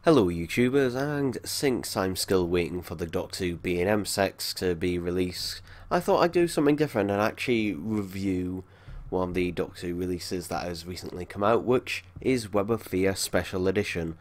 Hello YouTubers, and since I'm still waiting for the Doctor Who B&M sets to be released, I thought I'd do something different and actually review one of the Doctor Who releases that has recently come out, which is Web of Fear Special Edition.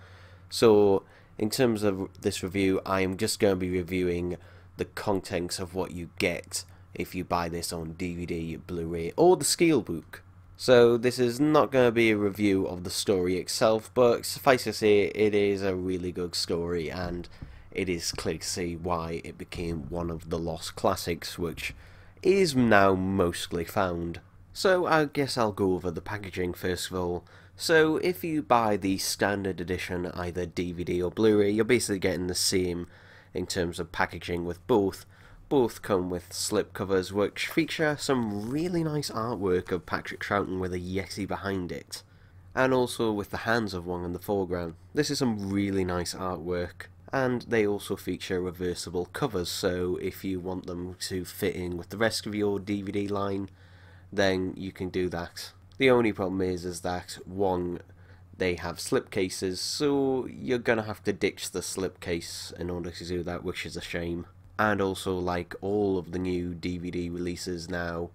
So, in terms of this review, I am just going to be reviewing the contents of what you get if you buy this on DVD, Blu-ray, or the Steelbook. So this is not going to be a review of the story itself, but suffice to say it is a really good story, and it is clear to see why it became one of the lost classics, which is now mostly found. So I guess I'll go over the packaging first of all. So if you buy the standard edition, either DVD or Blu-ray, you're basically getting the same in terms of packaging with both. Both come with slipcovers which feature some really nice artwork of Patrick Troughton with a Yeti behind it, and also with the hands of one in the foreground. This is some really nice artwork, and they also feature reversible covers, so if you want them to fit in with the rest of your DVD line, then you can do that. The only problem is that one, they have slipcases, so you're gonna have to ditch the slipcase in order to do that, which is a shame. And also, like all of the new DVD releases now,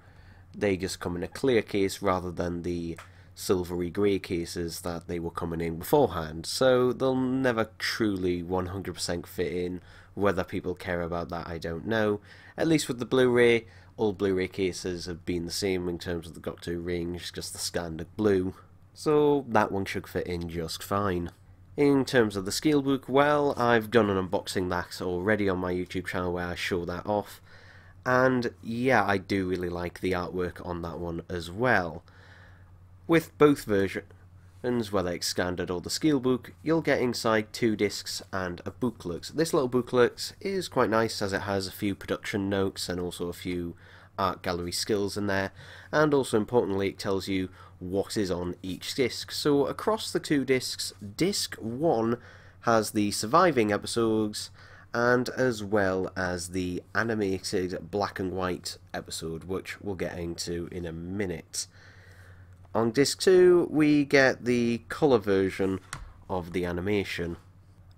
they just come in a clear case rather than the silvery grey cases that they were coming in beforehand, so they'll never truly 100% fit in. Whether people care about that, I don't know. At least with the Blu-ray, all Blu-ray cases have been the same in terms of the Doctor Who range, just the standard blue, so that one should fit in just fine. In terms of the Steelbook, well, I've done an unboxing that already on my YouTube channel where I show that off, and yeah, I do really like the artwork on that one as well. With both versions, whether it's standard or the Steelbook, you'll get inside 2 discs and a booklet. This little booklet is quite nice as it has a few production notes and also a few art gallery skills in there, and also importantly it tells you what is on each disc. So across the 2 discs, disc 1 has the surviving episodes and as well as the animated black and white episode, which we'll get into in a minute. On disc 2 we get the colour version of the animation,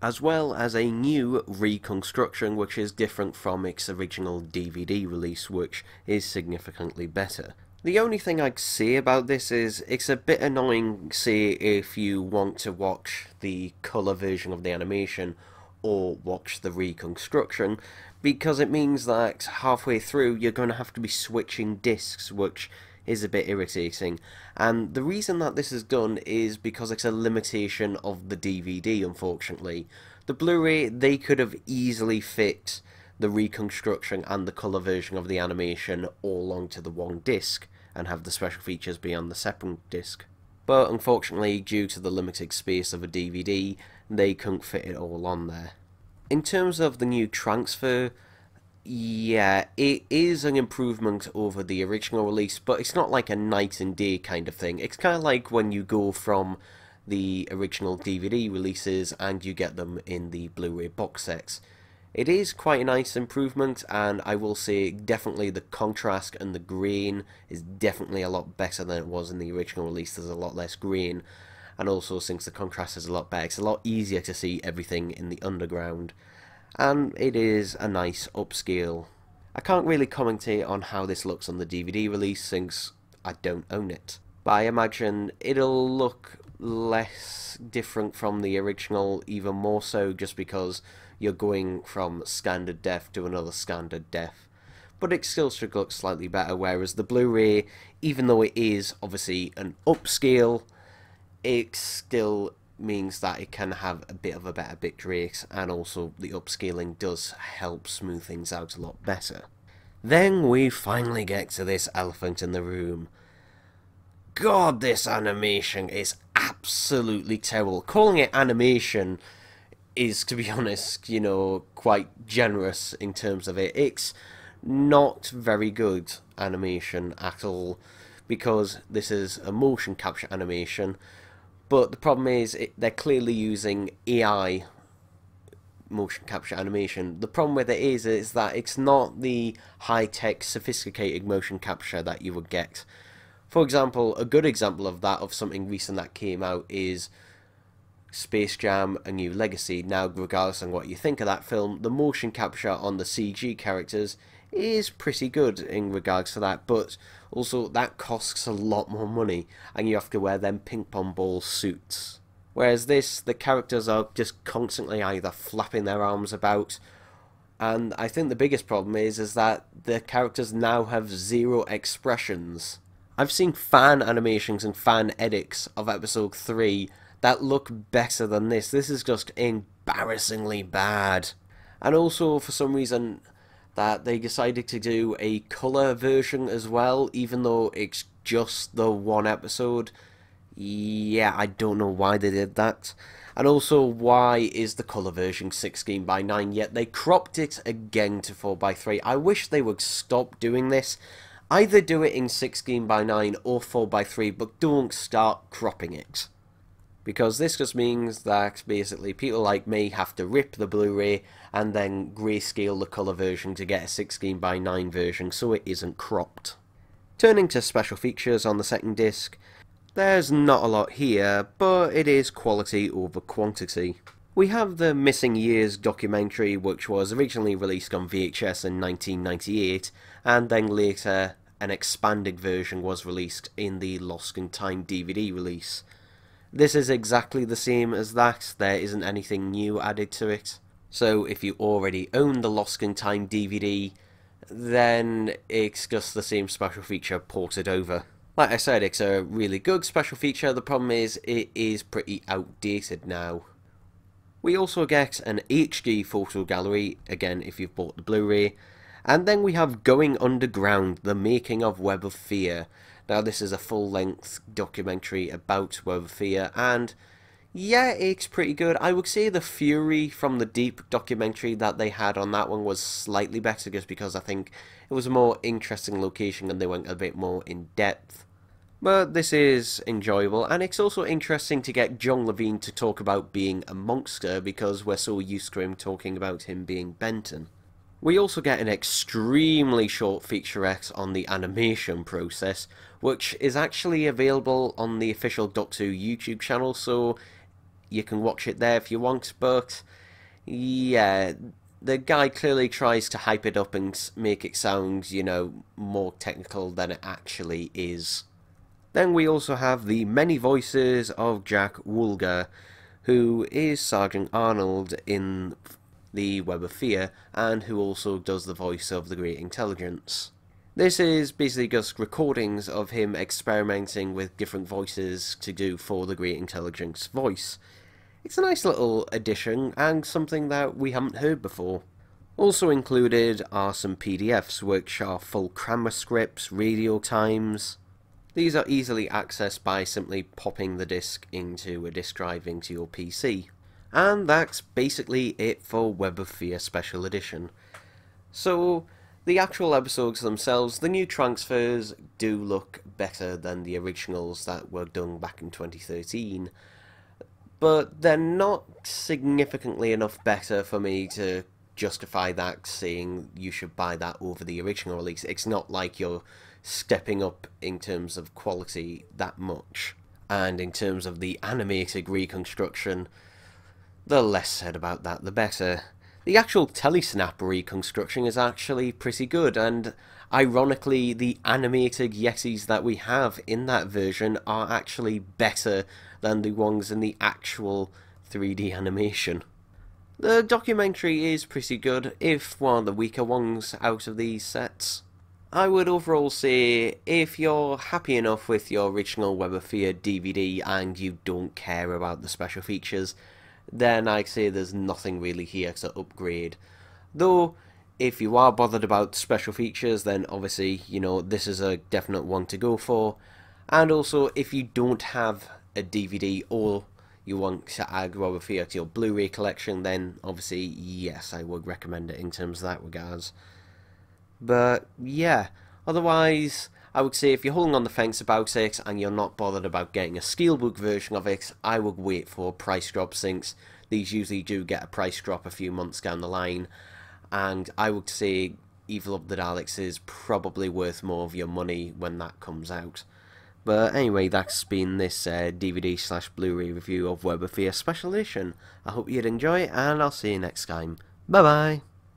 as well as a new reconstruction which is different from its original DVD release, which is significantly better. The only thing I'd say about this is it's a bit annoying, say, if you want to watch the colour version of the animation or watch the reconstruction, because it means that halfway through you're going to have to be switching discs, which is a bit irritating. And the reason that this is done is because it's a limitation of the DVD, unfortunately. The Blu-ray, they could have easily fit the reconstruction and the colour version of the animation all onto the one disc and have the special features be on the separate disc. But unfortunately, due to the limited space of a DVD, they couldn't fit it all on there. In terms of the new transfer, yeah, it is an improvement over the original release, but it's not like a night and day kind of thing. It's kind of like when you go from the original DVD releases and you get them in the Blu-ray box sets. It is quite a nice improvement, and I will say definitely the contrast and the grain is definitely a lot better than it was in the original release. There's a lot less grain, and also since the contrast is a lot better, it's a lot easier to see everything in the underground. And it is a nice upscale. I can't really commentate on how this looks on the DVD release since I don't own it, but I imagine it'll look less different from the original, even more so just because you're going from standard def to another standard def. But it still should look slightly better, whereas the Blu-ray, even though it is obviously an upscale, it still means that it can have a bit of a better bit rate, and also the upscaling does help smooth things out a lot better. Then we finally get to this elephant in the room. God, this animation is absolutely terrible. Calling it animation is, to be honest, you know, quite generous in terms of it. It's not very good animation at all, because this is a motion capture animation. But the problem is, they're clearly using AI motion capture animation. The problem with it is that it's not the high-tech, sophisticated motion capture that you would get. For example, a good example of that, of something recent that came out, is Space Jam: A New Legacy. Now, regardless of what you think of that film, the motion capture on the CG characters is pretty good in regards to that, but also that costs a lot more money, and you have to wear them ping pong ball suits. Whereas this, the characters are just constantly either flapping their arms about, and I think the biggest problem is that the characters now have zero expressions. I've seen fan animations and fan edits of episode 3 that look better than this. This is just embarrassingly bad. And also, for some reason, that they decided to do a colour version as well, even though it's just the one episode. Yeah, I don't know why they did that. And also, why is the colour version 16:9, yet they cropped it again to 4:3. I wish they would stop doing this. Either do it in 16:9 or 4:3, but don't start cropping it. Because this just means that basically people like me have to rip the Blu-ray and then grayscale the colour version to get a 16:9 version so it isn't cropped. Turning to special features on the second disc, there's not a lot here, but it is quality over quantity. We have the Missing Years documentary, which was originally released on VHS in 1998, and then later an expanded version was released in the Lost in Time DVD release. This is exactly the same as that, there isn't anything new added to it. So if you already own the Lost in Time DVD, then it's just the same special feature ported over. Like I said, it's a really good special feature. The problem is it is pretty outdated now. We also get an HD photo gallery, again if you've bought the Blu-ray, and then we have Going Underground, the making of Web of Fear. Now this is a full-length documentary about Web of Fear, and yeah, it's pretty good. I would say the Fury from the Deep documentary that they had on that one was slightly better, just because I think it was a more interesting location and they went a bit more in depth. But this is enjoyable, and it's also interesting to get John Levine to talk about being a monster, because we're so used to him talking about him being Benton. We also get an extremely short featurette on the animation process, which is actually available on the official Doctor Who YouTube channel, so you can watch it there if you want, but yeah, the guy clearly tries to hype it up and make it sound, you know, more technical than it actually is. Then we also have the many voices of Jack Woolger, who is Sergeant Arnold in the Web of Fear, and who also does the voice of the Great Intelligence. This is basically just recordings of him experimenting with different voices to do for the Great Intelligence voice. It's a nice little addition, and something that we haven't heard before. Also included are some PDFs, which are full camera scripts, radio times. These are easily accessed by simply popping the disc into a disk drive into your PC. And that's basically it for Web of Fear Special Edition. So, the actual episodes themselves, the new transfers do look better than the originals that were done back in 2013. But they're not significantly enough better for me to justify that, saying you should buy that over the original release. It's not like you're stepping up in terms of quality that much. And in terms of the animated reconstruction, the less said about that, the better. The actual Telesnap reconstruction is actually pretty good, and ironically, the animated Yetis that we have in that version are actually better than the ones in the actual 3D animation. The documentary is pretty good, if one of the weaker ones out of these sets. I would overall say, if you're happy enough with your original Web of Fear DVD and you don't care about the special features, then I'd say there's nothing really here to upgrade. Though, if you are bothered about special features, then obviously, you know, this is a definite one to go for. And also, if you don't have a DVD or you want to add Web of Fear to your Blu-ray collection, then obviously, yes, I would recommend it in terms of that regards. But yeah, otherwise, I would say if you're holding on the fence about it and you're not bothered about getting a steelbook version of it, I would wait for price drop, since these usually do get a price drop a few months down the line, and I would say Evil of the Daleks is probably worth more of your money when that comes out. But anyway, that's been this DVD / Blu-ray review of Web of Fear Special Edition. I hope you'd enjoy it, and I'll see you next time. Bye bye!